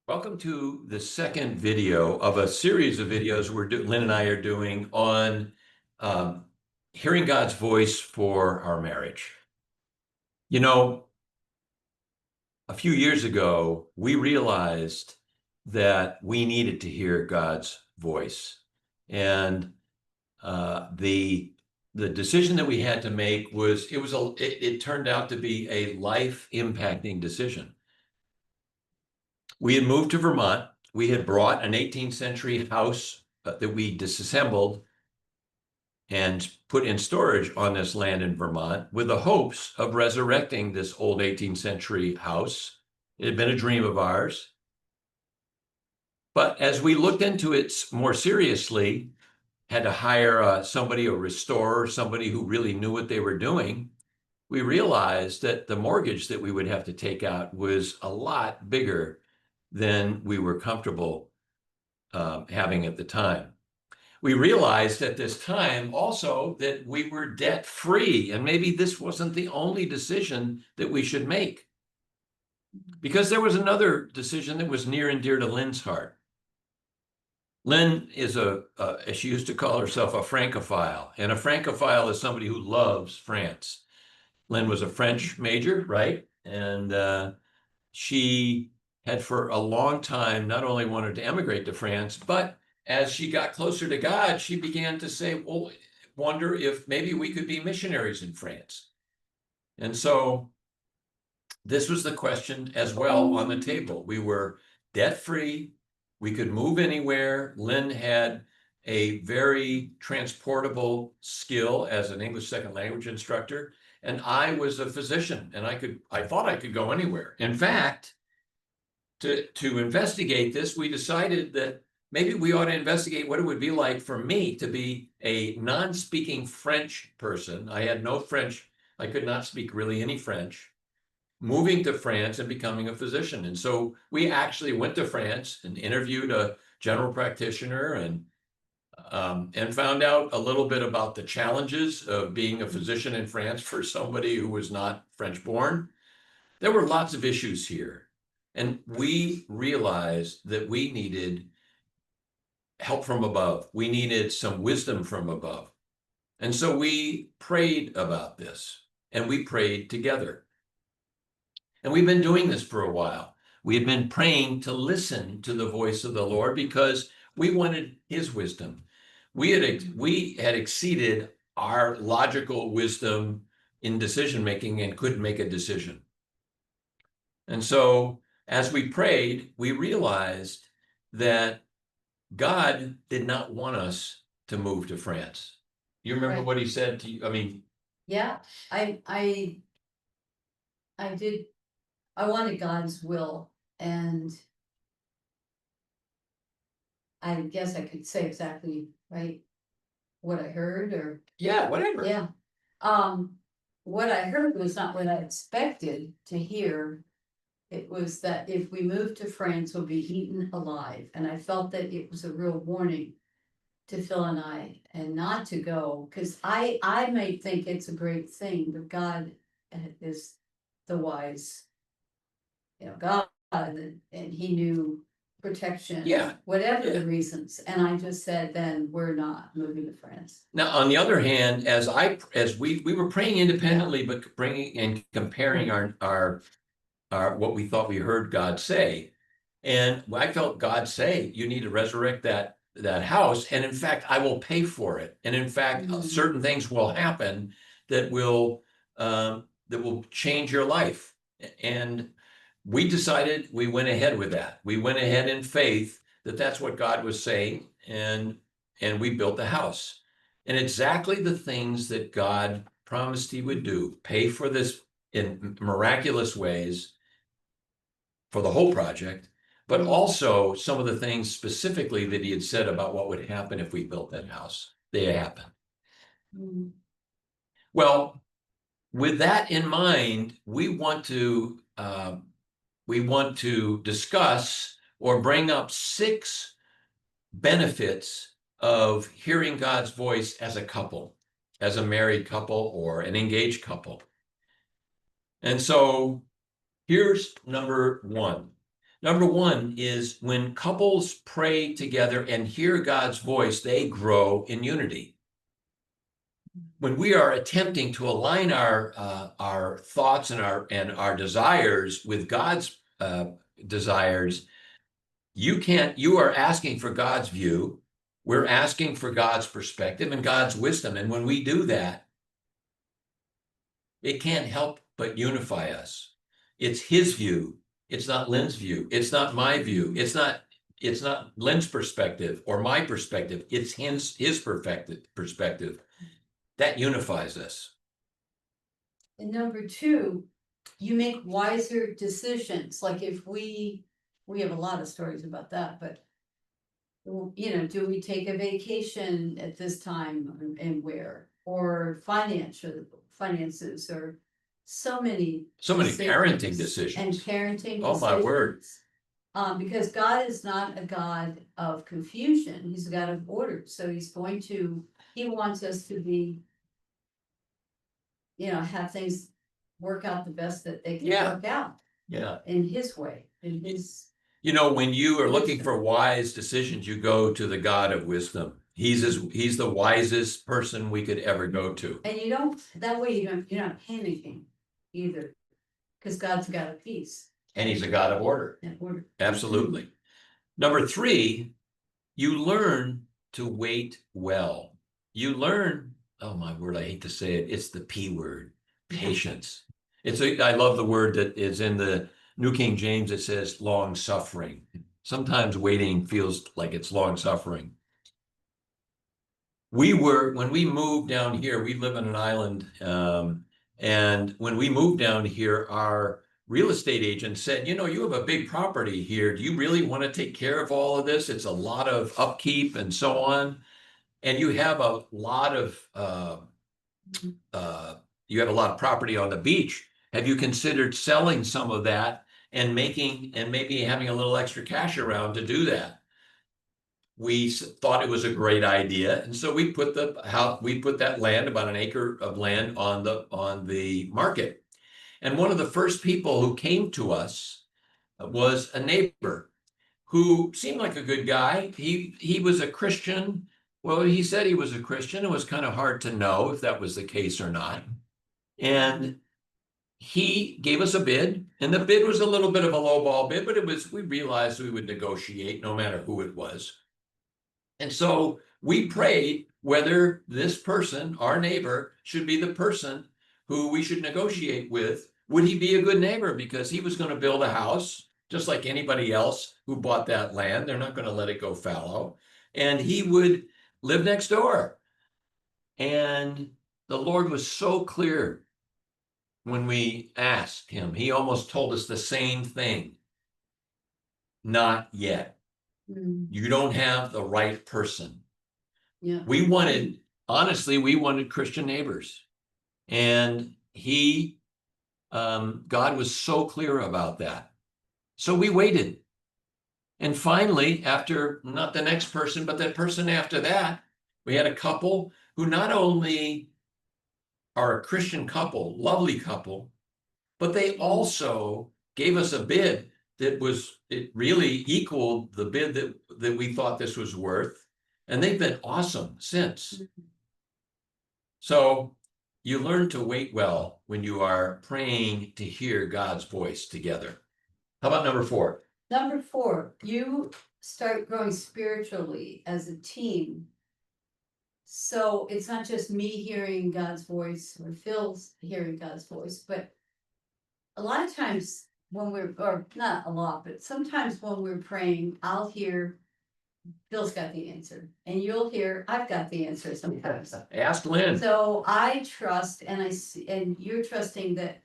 Welcome to the second video of a series of videos Lynn and I are doing on um, hearing God's voice for our marriage. You know, a few years ago, we realized that we needed to hear God's voice. And the decision that we had to make it turned out to be a life impacting decision. We had moved to Vermont. We had brought an 18th century house that we disassembled and put in storage on this land in Vermont with the hopes of resurrecting this old 18th century house. It had been a dream of ours. But as we looked into it more seriously, had to hire a restorer, somebody who really knew what they were doing, we realized that the mortgage that we would have to take out was a lot bigger than we were comfortable having at the time. We realized at this time also that we were debt free, and maybe this wasn't the only decision that we should make, because there was another decision that was near and dear to Lynn's heart. Lynn is as she used to call herself, a Francophile, and a Francophile is somebody who loves France. Lynn was a French major, right? And she had for a long time not only wanted to emigrate to France, but as she got closer to God, she began to say, well, wonder if maybe we could be missionaries in France. And so this was the question as well on the table. We were debt-free. We could move anywhere. Lynn had a very transportable skill as an English second language instructor. And I was a physician, and I thought I could go anywhere. In fact, to investigate this, we decided that maybe we ought to investigate what it would be like for me to be a non-speaking French person. I had no French. I could not speak really any French, moving to France and becoming a physician. And so we actually went to France and interviewed a general practitioner and found out a little bit about the challenges of being a physician in France for somebody who was not French born. There were lots of issues here. And we realized that we needed help from above. We needed some wisdom from above. And so we prayed about this, and we prayed together. And we've been doing this for a while. We had been praying to listen to the voice of the Lord because we wanted his wisdom. We had exceeded our logical wisdom in decision making and couldn't make a decision. And so as we prayed, we realized that God did not want us to move to France. You remember Right. what he said to you? I mean, Yeah, I did. I wanted God's will, and I guess I could say exactly right what I heard, or yeah, whatever. yeah. Um, what I heard was not what I expected to hear. It was that if we moved to France, we'll be eaten alive, and I felt that it was a real warning to Phil and I, and not to go, because I might think it's a great thing, but God is the wise, God, and he knew protection. Yeah. Whatever Yeah. the reasons, and I just said, then we're not moving to France. Now, on the other hand, as we were praying independently, but bringing and comparing our what we thought we heard God say, and I felt God say, "You need to resurrect that house, and in fact, I will pay for it. And in fact, certain things will happen that will change your life." And we decided, we went ahead with that. We went ahead in faith that that's what God was saying, and we built the house. And exactly the things that God promised he would do, pay for this in miraculous ways for the whole project, but also some of the things specifically that he had said about what would happen if we built that house. They happened. Well, with that in mind, we want to discuss or bring up 6 benefits of hearing God's voice as a couple, as a married couple or an engaged couple. And so here's number 1. Number one is when couples pray together and hear God's voice, they grow in unity. When we are attempting to align our thoughts and our desires with God's desires, you are asking for God's view. We're asking for God's perspective and God's wisdom. And when we do that, it can't help but unify us. It's his view. It's not Lynn's view. It's not my view. It's not Lynn's perspective or my perspective. It's his perspective. That unifies us. And number two, you make wiser decisions. Like if we have a lot of stories about that, but do we take a vacation at this time and where? Or finances, or so many Parenting and decisions. parenting Oh my word. decisions. Because God is not a God of confusion, he's a God of order. So he wants us to be, have things work out the best that they can work out Yeah. in his way, in his. When you are looking for wise decisions, you go to the God of wisdom. He's the wisest person we could ever go to. And you're not panicking either, because God's a God of peace. And he's a God of order. And order. Absolutely. Number three, you learn to wait well. You learn, oh my word, I hate to say it, it's the P word, patience. I love the word that is in the New King James. It says long suffering. Sometimes waiting feels like it's long suffering. When we moved down here, we live on an island. And when we moved down here, our real estate agent said, you have a big property here. Do you really want to take care of all of this? It's a lot of upkeep and so on. And you have a lot of property on the beach. Have you considered selling some of that and maybe having a little extra cash around to do that? We thought it was a great idea, and so we put that land, about an acre of land, on the market. And one of the first people who came to us was a neighbor who seemed like a good guy. He was a Christian. Well, he said he was a Christian. It was kind of hard to know if that was the case or not. And he gave us a bid, and the bid was a little bit of a lowball bid, but we realized we would negotiate no matter who it was. And so we prayed whether this person, our neighbor, should be the person who we should negotiate with. Would he be a good neighbor? Because he was going to build a house just like anybody else who bought that land. They're not going to let it go fallow. And he would live next door. And the Lord was so clear when we asked him. He almost told us the same thing. Not yet. You don't have the right person. Yeah. Honestly, we wanted Christian neighbors. And God was so clear about that. So we waited. And finally, after not the next person, but that person after that, we had a couple who not only are a Christian couple, lovely couple, but they also gave us a bid it really equaled the bid that we thought this was worth. And they've been awesome since. So you learn to wait well when you are praying to hear God's voice together. How about number four? Number four, you start growing spiritually as a team. So it's not just me hearing God's voice or Phil's hearing God's voice, but a lot of times or not a lot, but sometimes when we're praying, I'll hear Phil's got the answer, and you'll hear I've got the answer sometimes. Ask Lynn. So I trust, and you're trusting that,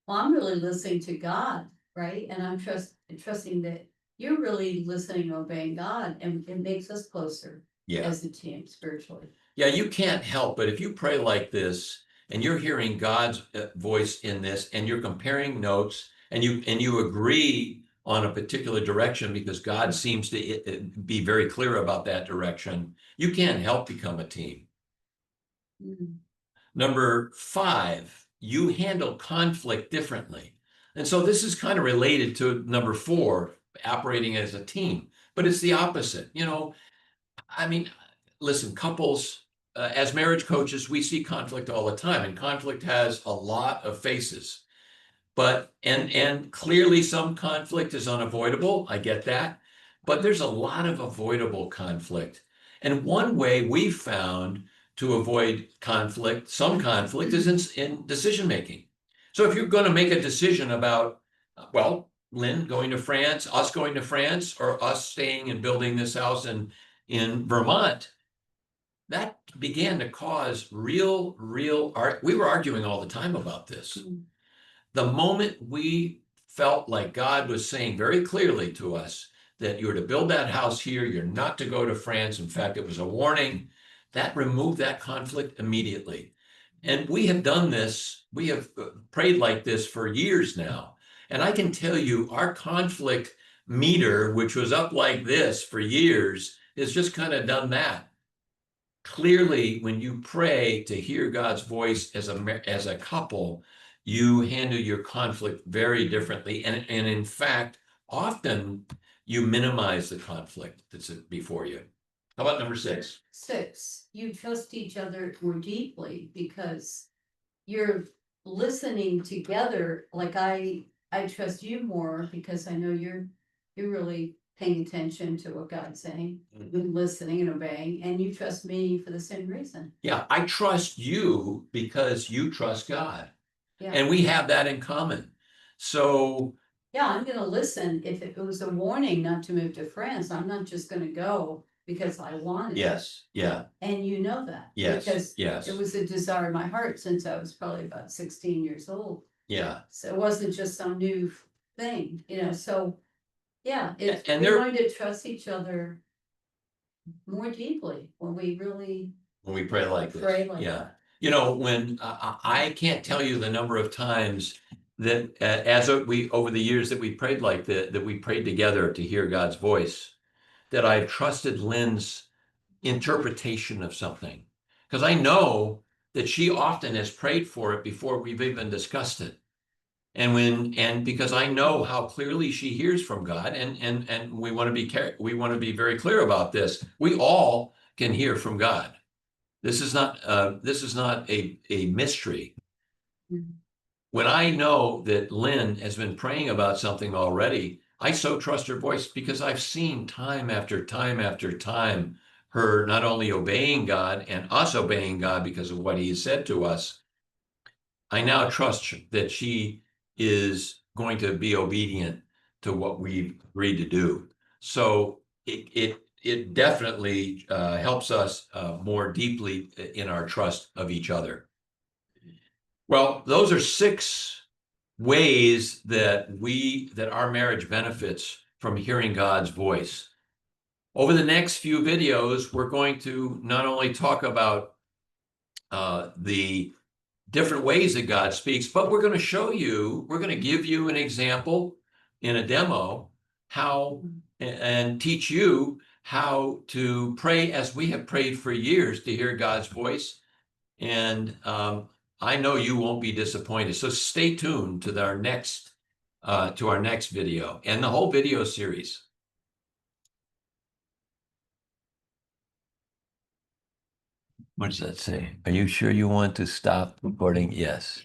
well, I'm really listening to God, right? And I'm trusting that you're really listening and obeying God, and it makes us closer as a team spiritually. Yeah, you can't help but if you pray like this and you're hearing God's voice in this, and you're comparing notes, and you agree on a particular direction because God seems to be very clear about that direction, you can't help become a team. Number five, you handle conflict differently. And so this is kind of related to number four, operating as a team, but it's the opposite. I mean, listen, couples, as marriage coaches, we see conflict all the time, and conflict has a lot of faces. But and clearly some conflict is unavoidable. I get that. But there's a lot of avoidable conflict. And one way we've found to avoid conflict, some conflict, is in decision making. So if you're going to make a decision about, well, Lynn going to France, us going to France, or us staying and building this house in Vermont, that began to cause real art. We were arguing all the time about this. The moment we felt like God was saying very clearly to us that you're to build that house here, you're not to go to France. In fact, it was a warning. That removed that conflict immediately. And we have done this, we have prayed like this for years now. And I can tell you, our conflict meter, which was up like this for years, has just kind of done that. Clearly, when you pray to hear God's voice as a couple, you handle your conflict very differently. And in fact, often you minimize the conflict that's before you. How about number 6? 6, you trust each other more deeply because you're listening together. Like I trust you more because I know you're really paying attention to what God's saying, and listening and obeying, and you trust me for the same reason. Yeah, I trust you because you trust God. Yeah. And we have that in common. So yeah, I'm gonna listen. If it was a warning not to move to France, I'm not just gonna go because I wanted. yes, yeah, And you know that. yes, Because yes, it was a desire in my heart since I was probably about 16 years old. yeah. So it wasn't just some new thing, so yeah, And we're going to trust each other more deeply when we really when we pray like this, pray like yeah. that. When I can't tell you the number of times that we over the years that we prayed like that we prayed together to hear God's voice, that I've trusted Lynn's interpretation of something, because I know that she often has prayed for it before we've even discussed it. And because I know how clearly she hears from God, and we want to be very clear about this. We all can hear from God. This is not a mystery. Mhm. When I know that Lynn has been praying about something already, I so trust her voice because I've seen time after time after time her not only obeying God and us obeying God because of what he has said to us. I now trust that she is going to be obedient to what we've agreed to do. So it definitely helps us more deeply in our trust of each other. Well, those are 6 ways that our marriage benefits from hearing God's voice. Over the next few videos, we're going to not only talk about the different ways that God speaks, but we're going to give you an example in a demo and teach you how to pray as we have prayed for years to hear God's voice. And I know you won't be disappointed. So stay tuned to our next video and the whole video series. What does that say? Are you sure you want to stop recording? Yes.